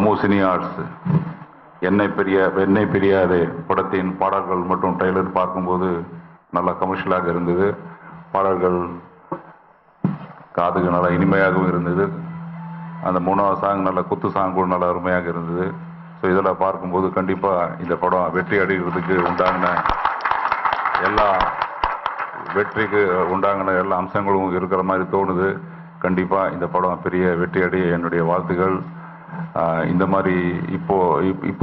Ammu cine arts என்னை பிரியாதே படத்தின் பாடல்கள் மற்றும் ட்ரெய்லர் பார்க்கும்போது நல்லா கமர்ஷியலாக இருந்தது. பாடல்கள் காதுக்கு நல்லா இனிமையாகவும் இருந்தது. அந்த 3வது சாங் நல்ல குத்து சாங் கூட நல்லா அருமையாக இருந்தது. ஸோ இதெல்லாம் பார்க்கும்போது கண்டிப்பாக இந்த படம் வெற்றி அடைகிறதுக்கு உண்டான எல்லா அம்சங்களும் இருக்கிற மாதிரி தோணுது. கண்டிப்பாக இந்த படம் பெரிய வெற்றி அடைய என்னுடைய வாழ்த்துக்கள். இந்த மாதிரி இப்போ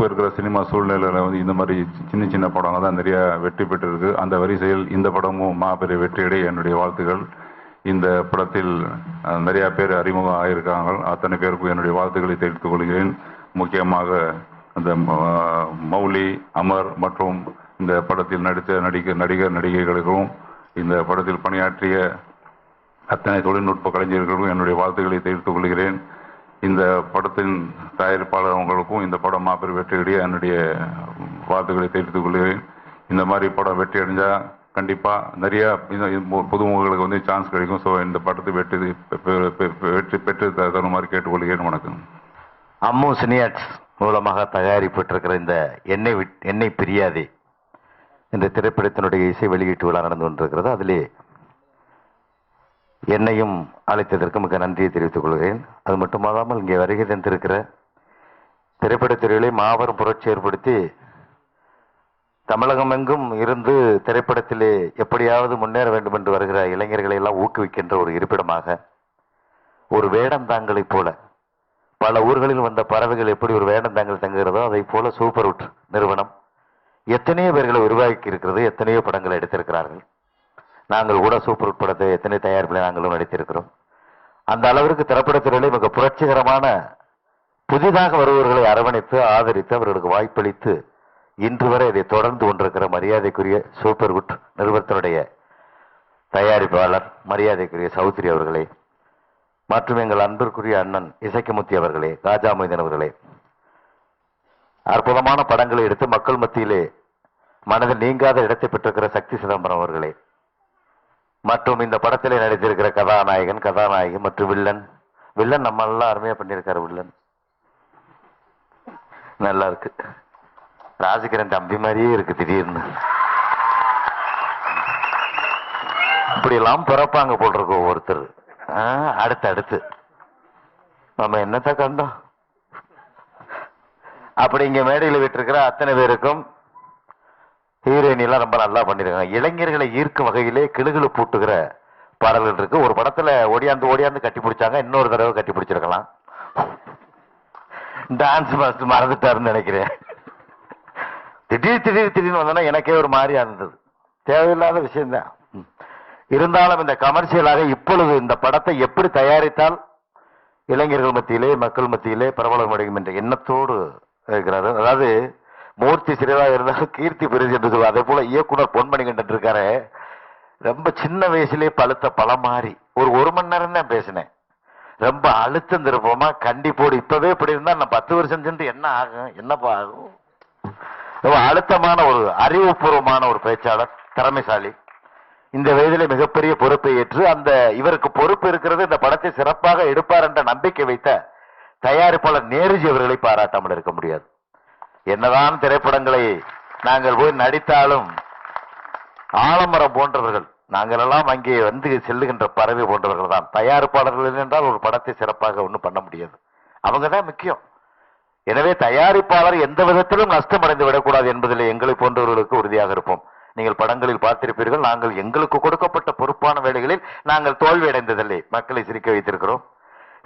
இருக்கிற சினிமா சூழ்நிலையில் வந்து இந்த மாதிரி சின்ன சின்ன படங்கள் தான் நிறைய வெற்றி பெற்றிருக்கு. அந்த வரிசையில் இந்த படமும் மாபெரிய வெற்றி அடைய என்னுடைய வாழ்த்துக்கள். இந்த படத்தில் நிறைய பேர் அறிமுகம் ஆகியிருக்காங்க. அத்தனை பேருக்கும் என்னுடைய வாழ்த்துக்களை தெரிவித்துக் கொள்கிறேன். முக்கியமாக அந்த மௌலி, அமர் மற்றும் இந்த படத்தில் நடித்த நடிகர் நடிகைகளுக்கும் இந்த படத்தில் பணியாற்றிய அத்தனை தொழில்நுட்ப கலைஞர்களுக்கும் என்னுடைய வாழ்த்துக்களை தெரிவித்துக் கொள்கிறேன். இந்த படத்தின் தயாரிப்பாளர் அவங்களுக்கும் இந்த படம் மாபெரும் வெற்றி அடைய என்னுடைய வாழ்த்துக்களை தெரிவித்துக் கொள்கிறேன். இந்த மாதிரி படம் வெற்றி அடைஞ்சால் கண்டிப்பாக நிறைய புதுமுகங்களுக்கு வந்து சான்ஸ் கிடைக்கும். ஸோ இந்த படத்தை வெற்றி பெற்று தருமாறு கேட்டுக்கொள்கிறேன். வணக்கம். அம்மு சினி ஆர்ட்ஸ் மூலமாக தயாரிப்பட்டிருக்கிற இந்த என்னை பிரியாதே இந்த திரைப்படத்தினுடைய இசை வெளியீட்டு விழா நடந்து கொண்டிருக்கிறது. அதிலே என்னையும் அழைத்ததற்கு மிக நன்றியை தெரிவித்துக் கொள்கிறேன். அது மட்டுமல்லாமல் இங்கே வருகை தந்திருக்கிற திரைப்படத்துறையிலே மாபெரும் புரட்சி ஏற்படுத்தி தமிழகம் எங்கும் இருந்து திரைப்படத்திலே எப்படியாவது முன்னேற வேண்டும் என்று வருகிற இளைஞர்களை எல்லாம் ஊக்குவிக்கின்ற ஒரு இருப்பிடமாக, ஒரு வேடந்தாங்களைப் போல பல ஊர்களில் வந்த பறவைகள் எப்படி ஒரு வேடந்தாங்கல் தங்குகிறதோ அதை போல சூப்பர் உட் நிறுவனம் எத்தனையோ பேர்களை உருவாக்கி இருக்கிறது. எத்தனையோ படங்களை எடுத்திருக்கிறார்கள். நாங்கள் கூட சூப்பர் உட் படத்தை எத்தனை தயாரிப்பில் நாங்களும் நடித்திருக்கிறோம். அந்த அளவிற்கு திரைப்படத்துறையிலே மிக புரட்சிகரமான புதிதாக வருபவர்களை அரவணைத்து ஆதரித்து அவர்களுக்கு வாய்ப்பளித்து இன்று வரை இதை தொடர்ந்து கொண்டிருக்கிற மரியாதைக்குரிய சூப்பர் உட் நிறுவனத்தினுடைய தயாரிப்பாளர் மரியாதைக்குரிய சௌத்ரி அவர்களே மற்றும் எங்கள் அன்பிற்குரிய அண்ணன் இசைக்குமுத்தி அவர்களே, ராஜா மொய்தீன் அவர்களே, அற்புதமான படங்களை எடுத்து மக்கள் மத்தியிலே மனதில் நீங்காத இடத்தை பெற்றிருக்கிற சக்தி சிதம்பரம் அவர்களே, மற்றும் இந்த படத்திலே நடித்திருக்கிற கதாநாயகன், கதாநாயகி மற்றும் வில்லன் நம்ம எல்லாம் அருமையா பண்ணியிருக்காரு. வில்லன் நல்லா இருக்கு. ராஜகிரண் தம்பி மாதிரியே இருக்கு. திடீர்னு இப்படி எல்லாம் பிறப்பாங்க போல் இருக்கு ஒவ்வொருத்தர். அடுத்து நம்ம என்னத்த கண்டோம். அப்படி இங்க மேடையில் விட்டிருக்கிற அத்தனை பேருக்கும் ஹீரோயின் எல்லாம் ரொம்ப நல்லா பண்ணிருக்காங்க. இளைஞர்களை ஈர்க்கும் வகையிலே கிளுகிளு பூட்டுகிற பாடல்கள் இருக்கு. ஒரு படத்துல ஓடியாந்து கட்டி பிடிச்சாங்க. இன்னொரு தடவை கட்டி பிடிச்சிருக்கலாம். டான்ஸ் மாஸ்டர் மறந்துட்டாருன்னு நினைக்கிறேன். திடீர்னு வந்தோன்னா எனக்கே ஒரு மாதிரியா இருந்தது. தேவையில்லாத விஷயம்தான். இருந்தாலும் இந்த கமர்ஷியலாக இப்பொழுது இந்த படத்தை எப்படி தயாரித்தால் இளைஞர்கள் மத்தியிலே மக்கள் மத்தியிலே பிரபலம் அடையும் என்ற எண்ணத்தோடு இருக்கிறாரு. அதாவது மூர்த்தி சிறைவாக இருந்தாலும் கீர்த்தி பெருசு என்று சொல்லுவார். அதே போல இயக்குனர் பொன்மணிகண்டன் இருக்காரு. ரொம்ப சின்ன வயசுலேயே பழுத்த பழம் மாறி ஒரு மணி நேரம் தான் பேசினேன். ரொம்ப அழுத்தம் திருப்பமா கண்டிப்போடு இப்பவே இப்படி இருந்தா நான் 10 வருஷம் சென்று என்ன ஆகும், என்னப்பா ஆகும். ரொம்ப அழுத்தமான ஒரு அறிவுபூர்வமான ஒரு பேச்சாளர், திறமைசாலி. இந்த வயதிலே மிகப்பெரிய பொறுப்பை ஏற்று இவருக்கு பொறுப்பு இருக்கிறது இந்த படத்தை சிறப்பாக எடுப்பார் என்ற நம்பிக்கை வைத்த தயாரிப்பாளர் நேருஜி அவர்களை பாராட்டாமல் இருக்க முடியாது. என்னதான் திரைப்படங்களை நாங்கள் போய் நடித்தாலும் ஆலமரம் போன்றவர்கள் நாங்கள் எல்லாம் அங்கே வந்து செல்லுகின்ற பறவை போன்றவர்கள் தான். தயாரிப்பாளர்கள் என்றால் ஒரு படத்தை சிறப்பாக ஒன்றும் பண்ண முடியாது. அவங்க தான் முக்கியம். எனவே தயாரிப்பாளர் எந்த விதத்திலும் நஷ்டம் அடைந்து விடக்கூடாது என்பதில் எங்களை போன்றவர்களுக்கு உறுதியாக இருப்போம். நீங்கள் படங்களில் பார்த்திருப்பீர்கள். நாங்கள் எங்களுக்கு கொடுக்கப்பட்ட பொறுப்பான வேலைகளில் நாங்கள் தோல்வி அடைந்ததில்லை. மக்களை சிரிக்க வைத்திருக்கிறோம்,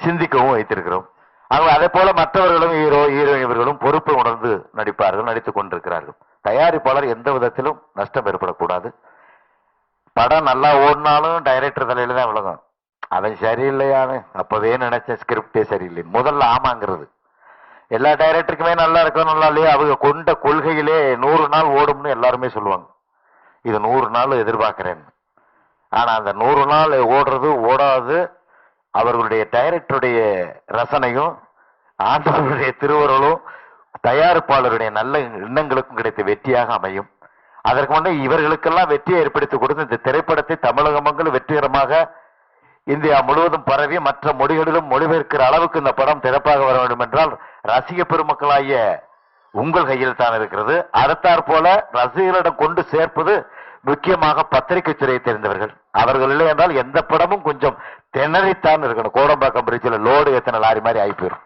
சிந்திக்கவும் வைத்திருக்கிறோம். அதே போல மற்றவர்களும் ஹீரோயின் இவர்களும் பொறுப்பை உணர்ந்து நடிப்பார்கள், நடித்துக் கொண்டிருக்கிறார்கள். தயாரிப்பாளர் எந்த விதத்திலும் நஷ்டம் ஏற்படக்கூடாது. படம் நல்லா ஓடினாலும் டைரக்டர் தலையில தான் விளங்கும். அவன் சரியில்லையானு அப்பவே நினைச்ச ஸ்கிரிப்டே சரியில்லை. முதல்ல ஆமாங்கிறது. எல்லா டைரக்டருக்குமே நல்லா இருக்கும், நல்லா இல்லையா, அவங்க கொண்ட கொள்கையிலே 100 நாள் ஓடும்னு எல்லாருமே சொல்லுவாங்க. இது 100 நாள் எதிர்பார்க்கிறேன். ஆனா அந்த 100 நாள் ஓடுறது ஓடாது அவர்களுடைய டைரக்டருடைய ரசனையும் ஆண்டவருடைய திருவருளும் தயாரிப்பாளருடைய நல்ல எண்ணங்களுக்கும் கிடைத்த வெற்றியாக அமையும். அதற்கு முன்னே இவர்களுக்கெல்லாம் வெற்றியை ஏற்படுத்தி கொடுத்து இந்த திரைப்படத்தை தமிழகமங்களும் வெற்றிகரமாக இந்தியா முழுவதும் பரவி மற்ற மொழிகளிலும் மொழிபெயர்க்கிற அளவுக்கு இந்த படம் சிறப்பாக வர வேண்டும் என்றால் ரசிக பெருமக்களாகிய உங்கள் கையில் தான் இருக்கிறது. அடுத்தாற் போல ரசிகர்களிடம் கொண்டு சேர்ப்பது முக்கியமாக பத்திரிகை துறையை தெரிந்தவர்கள். அவர்கள் இல்லை என்றால் எந்த படமும் கொஞ்சம் திணறித்தான் இருக்கணும். கோடம்பாக்கம் பிரிட்ஜில் லோடு எத்தனை லாரி மாதிரி ஆகி போயிடும்.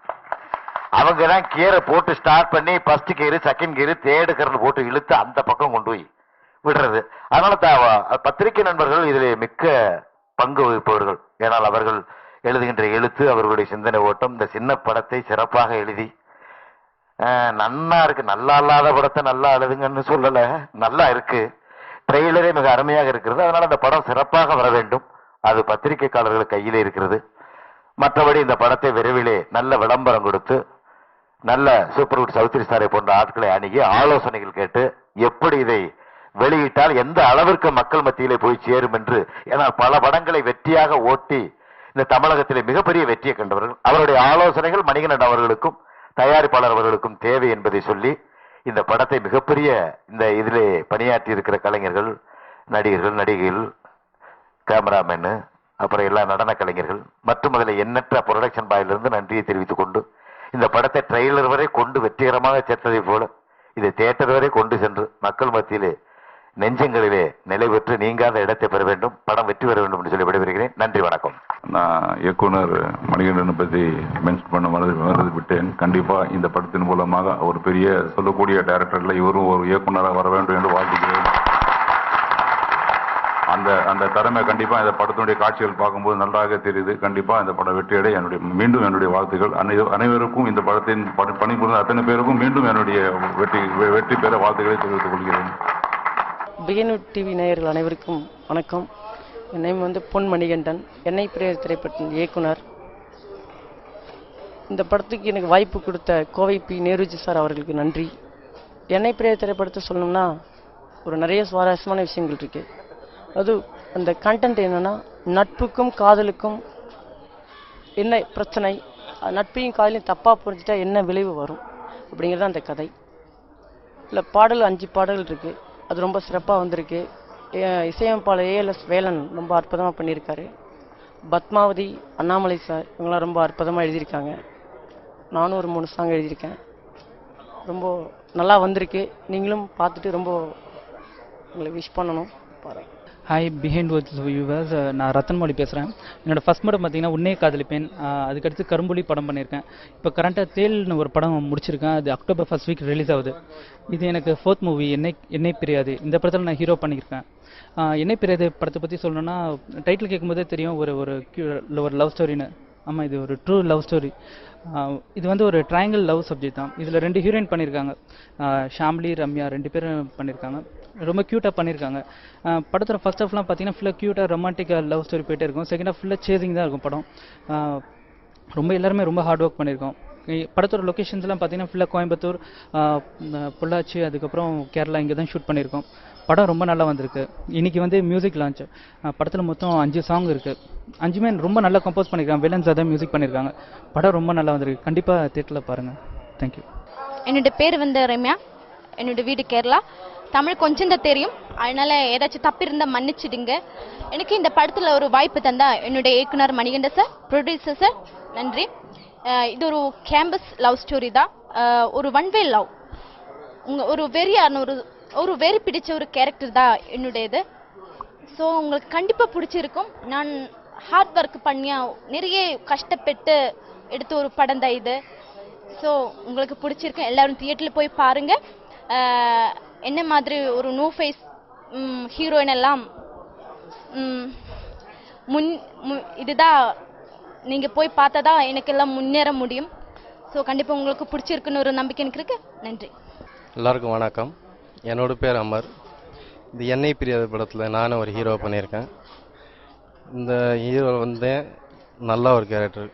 அவங்க தான் கியரை போட்டு ஸ்டார்ட் பண்ணி first gear second gear third current போட்டு இழுத்து அந்த பக்கம் கொண்டு போய் விடுறது. அதனால பத்திரிகை நண்பர்கள் இதிலே மிக்க பங்கு வகிப்பவர்கள். ஏனால் அவர்கள் எழுதுகின்ற எழுத்து, அவர்களுடைய சிந்தனை ஓட்டம், இந்த சின்ன படத்தை சிறப்பாக எழுதி நன்னா இருக்கு. நல்லா இல்லாத படத்தை நல்லா எழுதுங்கன்னு சொல்லல, நல்லா இருக்கு. ட்ரெய்லரே மிக அருமையாக இருக்கிறது. அதனால இந்த படம் சிறப்பாக வர வேண்டும். அது பத்திரிகைக்காரர்கள் கையிலே இருக்கிறது. மற்றபடி இந்த படத்தை விரைவிலே நல்ல விளம்பரம் கொடுத்து நல்ல சூப்பர்வுட் சௌத்ரி சாரை போன்ற ஆட்களை அணுகி ஆலோசனைகள் கேட்டு எப்படி இதை வெளியிட்டால் எந்த அளவிற்கு மக்கள் மத்தியிலே போய் சேரும் என்று. ஏனால் பல படங்களை வெற்றியாக ஓட்டி இந்த தமிழகத்திலே மிகப்பெரிய வெற்றியை கண்டவர்கள். அவருடைய ஆலோசனைகள் மணிகண்டன் அவர்களுக்கும் தயாரிப்பாளர் அவர்களுக்கும் தேவை என்பதை சொல்லி இந்த படத்தை மிகப்பெரிய இந்த இதிலே பணியாற்றி இருக்கிற கலைஞர்கள், நடிகர்கள், நடிகைகள், கேமராமேனு, அப்புறம் எல்லா நடன கலைஞர்கள் மற்றும் அதில் எண்ணற்ற புரொடக்ஷன் பாயிலிருந்து நன்றியை தெரிவித்துக் கொண்டு இந்த படத்தை ட்ரெய்லர் வரை கொண்டு வெற்றிகரமாக சேர்த்ததை போல இதை தியேட்டர் வரை கொண்டு சென்று மக்கள் மத்தியிலே நெஞ்சங்களிலே நிலை பெற்று நீங்காத இடத்தை பெற வேண்டும், படம் வெற்றி பெற வேண்டும் என்று சொல்லி விடைபெறுகிறேன். நன்றி, வணக்கம். நான் இயக்குனர் மணிகண்டனை பற்றி மென்ஷன் பண்ண மறந்து விட்டேன். கண்டிப்பா இந்த படத்தின் மூலமாக ஒரு பெரிய சொல்லக்கூடிய டைரக்டர்ல இவரும் ஒரு இயக்குனராக வர வேண்டும் என்று வாழ்த்துகிறேன். அந்த திறமை கண்டிப்பா இந்த படத்தினுடைய காட்சிகள் பார்க்கும்போது நன்றாக தெரியுது. கண்டிப்பா இந்த படம் வெற்றியடைய மீண்டும் என்னுடைய வாழ்த்துக்கள். அனைவருக்கும் இந்த படத்தின் பணிபுரிந்த அத்தனை பேருக்கும் மீண்டும் என்னுடைய வெற்றி பெற வாழ்த்துக்களை தெரிவித்துக் கொள்கிறேன். பிஎன்யூ டிவி நேயர்கள் அனைவருக்கும் வணக்கம். என் நேம் பொன் மணிகண்டன், என்னை பிரிய திரைப்படத்தின் இயக்குனர். இந்த படத்துக்கு எனக்கு வாய்ப்பு கொடுத்த கோவை பி நேருஜி சார் அவர்களுக்கு நன்றி. என்னை பிரிய திரைப்படத்தை சொல்லணும்னா ஒரு நிறைய சுவாரஸ்யமான விஷயங்கள் இருக்கு. அது அந்த கண்டென்ட் என்னன்னா, நட்புக்கும் காதலுக்கும் என்ன பிரச்சனை, நட்பையும் காதலையும் தப்பாக புரிஞ்சுட்டா என்ன விளைவு வரும் அப்படிங்கிறது அந்த கதை. இல்லை பாடல் 5 பாடல்கள் இருக்கு. அது ரொம்ப சிறப்பாக வந்திருக்கு. இசையமைப்பாளர் ALS வேலன் ரொம்ப அற்புதமாக பண்ணியிருக்காரு. பத்மாவதி, அண்ணாமலை சார் இவங்களாம் ரொம்ப அற்புதமாக எழுதியிருக்காங்க. நானும் ஒரு 3 சாங் எழுதியிருக்கேன். ரொம்ப நல்லா வந்திருக்கு. நீங்களும் பார்த்துட்டு ரொம்ப உங்களை விஷ் பண்ணணும். பாருங்கள். ஹாய் பிஹைண்ட் வேர்ட்ஸ் வியூவர்ஸ், நான் ரத்தன்மொழி பேசுகிறேன். என்னோடய ஃபஸ்ட் படம் பார்த்தீங்கன்னா உன்னே காதலிப்பேன். அதுக்கடுத்து கரும்புலி படம் பண்ணியிருக்கேன். இப்போ கரண்ட்டாக தேல்னு ஒரு படம் முடிச்சிருக்கேன். அது அக்டோபர் 1st வீக் ரிலீஸ் ஆகுது. இது எனக்கு 4th மூவி. என்னை பிரியாது. இந்த படத்தில் நான் ஹீரோ பண்ணியிருக்கேன். என்னை பிரியாது படத்தை பற்றி சொல்லணும்னா, டைட்டில் கேட்கும்போதே தெரியும் ஒரு லவ் ஸ்டோரின்னு. ஆமாம், இது ஒரு ட்ரூ லவ் ஸ்டோரி. இது ஒரு ட்ரையாங்கிள் லவ் சப்ஜெக்ட் தான். இதில் 2 ஹீரோயின் பண்ணியிருக்காங்க. ஷாம்லி, ரம்யா 2 பேரும் பண்ணியிருக்காங்க. ரொம்ப க்யூட்டாக பண்ணியிருக்காங்க. படத்தில் ஃபர்ஸ்ட் ஹாஃப்லாம் பார்த்தீங்கன்னா ஃபுல்லாக க்யூட்டாக ரொமான்டிக்காக லவ் ஸ்டோரி போயிட்டே இருக்கும். செகண்ட் ஹாஃப் ஃபுல்லாக சேசிங் தான் இருக்கும் படம். எல்லாருமே ரொம்ப ஹார்ட் ஒர்க் பண்ணியிருக்கோம். படத்தோட லொக்கேஷன்ஸ்லாம் பார்த்தீங்கன்னா ஃபுல்லாக கோயம்புத்தூர், பொள்ளாச்சி, அதுக்கப்புறம் கேரளா, இங்கே தான் ஷூட் பண்ணியிருக்கோம். படம் ரொம்ப நல்லா வந்திருக்கு. இன்றைக்கி மியூசிக் லான்ச். படத்தில் மொத்தம் 5 சாங் இருக்குது. 5மே ரொம்ப நல்லா கம்போஸ் பண்ணியிருக்காங்க. வில்லன்ஸ் தான் மியூசிக் பண்ணியிருக்காங்க. படம் ரொம்ப நல்லா வந்திருக்கு. கண்டிப்பாக தியேட்டரில் பாருங்கள். தேங்க்யூ. என்னோட பேர் ரம்யா. என்னோட வீடு கேரளா. தமிழ் கொஞ்சம் தான் தெரியும். அதனால ஏதாச்சும் தப்பு இருந்தால் மன்னிச்சிடுங்க. எனக்கு இந்த படத்தில் ஒரு வாய்ப்பு தந்தா என்னுடைய இயக்குனர் மணிகண்டன் சார், ப்ரொடியூசர் சார், நன்றி. இது ஒரு கேம்பஸ் லவ் ஸ்டோரி தான். ஒரு ஒன் வே லவ். ஒரு வெறியான ஒரு வெறி பிடிச்ச ஒரு கேரக்டர் தான் என்னுடையது. ஸோ உங்களுக்கு கண்டிப்பாக பிடிச்சிருக்கும். நான் ஹார்ட் ஒர்க் பண்ணியா நிறைய கஷ்டப்பட்டு எடுத்த ஒரு படம் தான் இது. ஸோ உங்களுக்கு பிடிச்சிருக்கு. எல்லாரும் தியேட்டரில் போய் பாருங்கள். என்ன மாதிரி ஒரு நோ ஃபேஸ் ஹீரோயின் எல்லாம் இதுதான் நீங்கள் போய் பார்த்தா தான் எனக்கு எல்லாம் முன்னேற முடியும். ஸோ கண்டிப்பாக உங்களுக்கு பிடிச்சிருக்குன்னு ஒரு நம்பிக்கை எனக்கு இருக்கு. நன்றி. எல்லாருக்கும் வணக்கம். என்னோட பேர் அமர். இந்த என்னை பிரியாத படத்தில் நானும் ஒரு ஹீரோ பண்ணியிருக்கேன். இந்த ஹீரோ நல்ல ஒரு கேரக்டர்,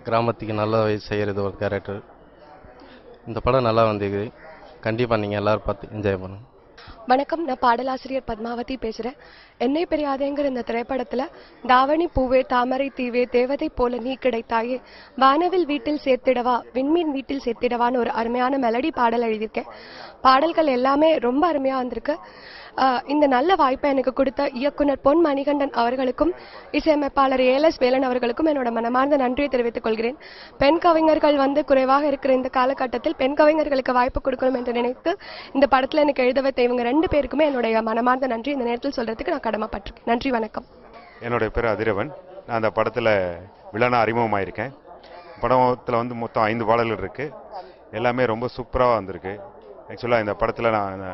கிராமத்துக்கு நல்ல செய்கிறது ஒரு கேரக்டர். இந்த படம் நல்லா வந்திருக்கு. கண்டிப்பாக நீங்கள் எல்லோரும் பார்த்து என்ஜாய் பண்ணுங்கள். வணக்கம், நான் பாடலாசிரியர் பத்மாவதி பேசுகிறேன். என்னை பிரியாதேங்கிற இந்த திரைப்படத்தில் தாவணி பூவே, தாமரை தீவே, தேவதை போல நீ கிடைத்தாயே, வானவில் வீட்டில் சேர்த்திடவா, விண்மீன் வீட்டில் சேர்த்திடவான்னு ஒரு அருமையான மெலடி பாடல் எழுதியிருக்கேன். பாடல்கள் எல்லாமே ரொம்ப அருமையாக வந்திருக்கு. இந்த நல்ல வாய்ப்பை எனக்கு கொடுத்த இயக்குனர் பொன் மணிகண்டன் அவர்களுக்கும் இசையமைப்பாளர் ஏஎல்எஸ் வேலன் அவர்களுக்கும் என்னோட மனமார்ந்த நன்றியை தெரிவித்துக் கொள்கிறேன். பெண் கவிஞர்கள் குறைவாக இருக்கிற இந்த காலகட்டத்தில் பெண் கவிஞர்களுக்கு வாய்ப்பு கொடுக்கணும் என்று நினைத்து இந்த படத்தில் எனக்கு எழுத வைத்த இவங்க 2 பேருக்குமே என்னுடைய மனமார்ந்த நன்றி இந்த நேரத்தில் சொல்றதுக்கு நான் கடமைப்பட்டிருக்கேன். நன்றி, வணக்கம். என்னுடைய பேர் அதிரவன். நான் அந்த படத்தில் வில்லனா அறிமுகமாயிருக்கேன். படத்தில் மொத்தம் 5 பாடல்கள் இருக்குது. எல்லாமே ரொம்ப சூப்பராக வந்திருக்கு. ஆக்சுவலாக இந்த படத்தில் நான்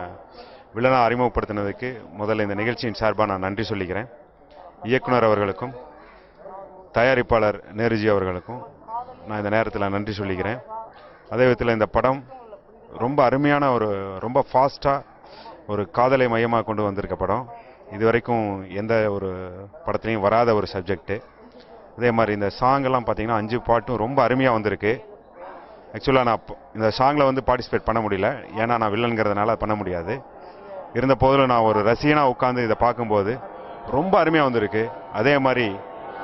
வில்லனா அறிமுகப்படுத்தினதுக்கு முதல்ல இந்த நிகழ்ச்சியின் சார்பாக நான் நன்றி சொல்லிக்கிறேன். இயக்குனர் அவர்களுக்கும் தயாரிப்பாளர் நேருஜி அவர்களுக்கும் நான் இந்த நேரத்தில் நன்றி சொல்லிக்கிறேன். அதே விதத்தில் இந்த படம் ரொம்ப அருமையான ரொம்ப ஃபாஸ்ட்டாக ஒரு காதலை மையமாக கொண்டு வந்திருக்க படம். இது வரைக்கும் எந்த ஒரு படத்துலையும் வராத ஒரு சப்ஜெக்ட்டு. அதே மாதிரி இந்த சாங்கெல்லாம் பார்த்தீங்கன்னா 5 பாட்டும் ரொம்ப அருமையாக வந்திருக்கு. ஆக்சுவலாக நான் இந்த சாங்கில் பார்ட்டிசிபேட் பண்ண முடியல, ஏன்னா நான் வில்லனுங்கிறதுனால பண்ண முடியாது. இருந்த போதில் நான் ஒரு ரசிகனாக உட்காந்து இதை பார்க்கும்போது ரொம்ப அருமையாக வந்திருக்கு. அதே மாதிரி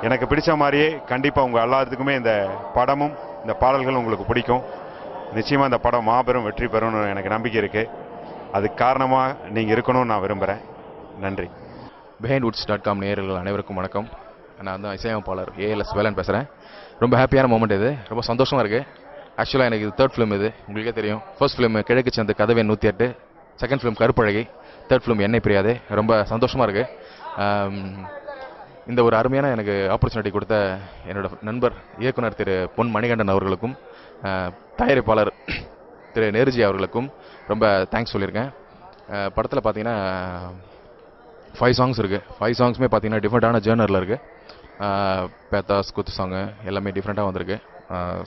எனக்கு பிடிச்ச மாதிரியே கண்டிப்பாக உங்கள் எல்லாத்துக்குமே இந்த படமும் இந்த பாடல்களும் உங்களுக்கு பிடிக்கும். நிச்சயமாக இந்த படம் மாபெரும் வெற்றி பெறும்னு எனக்கு நம்பிக்கை இருக்குது. அதுக்கு காரணமாக நீங்கள் இருக்கணும்னு நான் விரும்புகிறேன். நன்றி. behindwoods.com நேயர்கள் அனைவருக்கும் வணக்கம். நான் தான் இசையமைப்பாளர் ஏஎல்எஸ் வேலன் பேசுகிறேன். ரொம்ப ஹாப்பியான மூமெண்ட் இது, ரொம்ப சந்தோஷமாக இருக்குது. ஆக்சுவலாக எனக்கு இது 3rd ஃபிலிம். இது உங்களுக்கே தெரியும். ஃபர்ஸ்ட் ஃபிலிம் கிழக்கு சந்து கதவே 108, செகண்ட் ஃபிலிம் கருப்பழகி, 3rd ஃபிலிம் என்னை பிரியாதே. ரொம்ப சந்தோஷமாக இருக்குது. இந்த ஒரு அருமையான எனக்கு ஆப்பர்ச்சுனிட்டி கொடுத்த என்னோட நண்பர் இயக்குனர் திரு பொன் மணிகண்டன் அவர்களுக்கும் தயாரிப்பாளர் திரு நேருஜி அவர்களுக்கும் ரொம்ப தேங்க்ஸ் சொல்லியிருக்கேன். படத்தில் பார்த்தீங்கன்னா 5 சாங்ஸ் இருக்குது. 5 சாங்ஸுமே பார்த்தீங்கன்னா டிஃப்ரெண்ட்டான ஜேர்னரில் இருக்குது. பேத்தாஸ் குத்து சாங்கு எல்லாமே டிஃப்ரெண்ட்டாக வந்திருக்கு.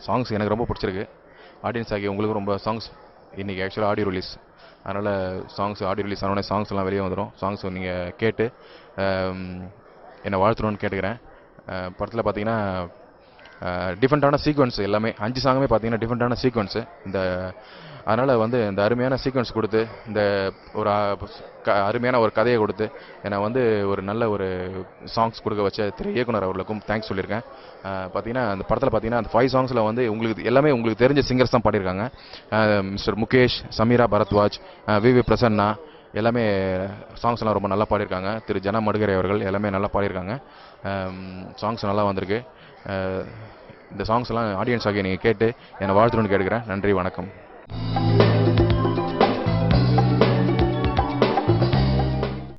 சாங்ஸ் எனக்கு ரொம்ப பிடிச்சிருக்கு. ஆடியன்ஸ் ஆகி உங்களுக்கு ரொம்ப சாங்ஸ் இன்றைக்கி ஆக்சுவலாக ஆடியோ ரிலீஸ், அதனால் ஆடியோ ரிலீஸ் ஆனோடனே சாங்ஸ் எல்லாம் வெளியே வந்துடும். சாங்ஸ் நீங்கள் கேட்டு என்னை வாழ்த்தணும்னு கேட்டுக்கிறேன். படத்தில் பார்த்தீங்கன்னா டிஃப்ரெண்ட்டான சீக்வன்ஸ் எல்லாமே 5 சாங்குமே பார்த்தீங்கன்னா டிஃப்ரெண்ட்டான சீக்வன்ஸு. அதனால் இந்த அருமையான சீக்வன்ஸ் கொடுத்து இந்த ஒரு அருமையான ஒரு கதையை கொடுத்து என்னை ஒரு நல்ல ஒரு சாங்ஸ் கொடுக்க வச்ச திரு இயக்குனர் அவர்களுக்கும் தேங்க்ஸ் சொல்லியிருக்கேன். பார்த்தீங்கன்னா அந்த படத்தில் பார்த்தீங்கன்னா அந்த 5 சாங்ஸில் உங்களுக்கு எல்லாமே உங்களுக்கு தெரிஞ்ச சிங்கர்ஸ் தான் பாடியிருக்காங்க. மிஸ்டர் முகேஷ், சமீரா பரத்வாஜ், விவி பிரசன்னா எல்லாமே சாங்ஸ்லாம் ரொம்ப நல்லா பாடியிருக்காங்க. திரு ஜனா மடுகரை அவர்கள் எல்லாமே நல்லா பாடியிருக்காங்க. சாங்ஸ் நல்லா வந்திருக்கு. இந்த சாங்ஸ் எல்லாம் ஆடியன்ஸ் ஆகிய நீங்கள் கேட்டு என்னை வாழ்த்துணுன்னு கேட்குறேன். நன்றி, வணக்கம்.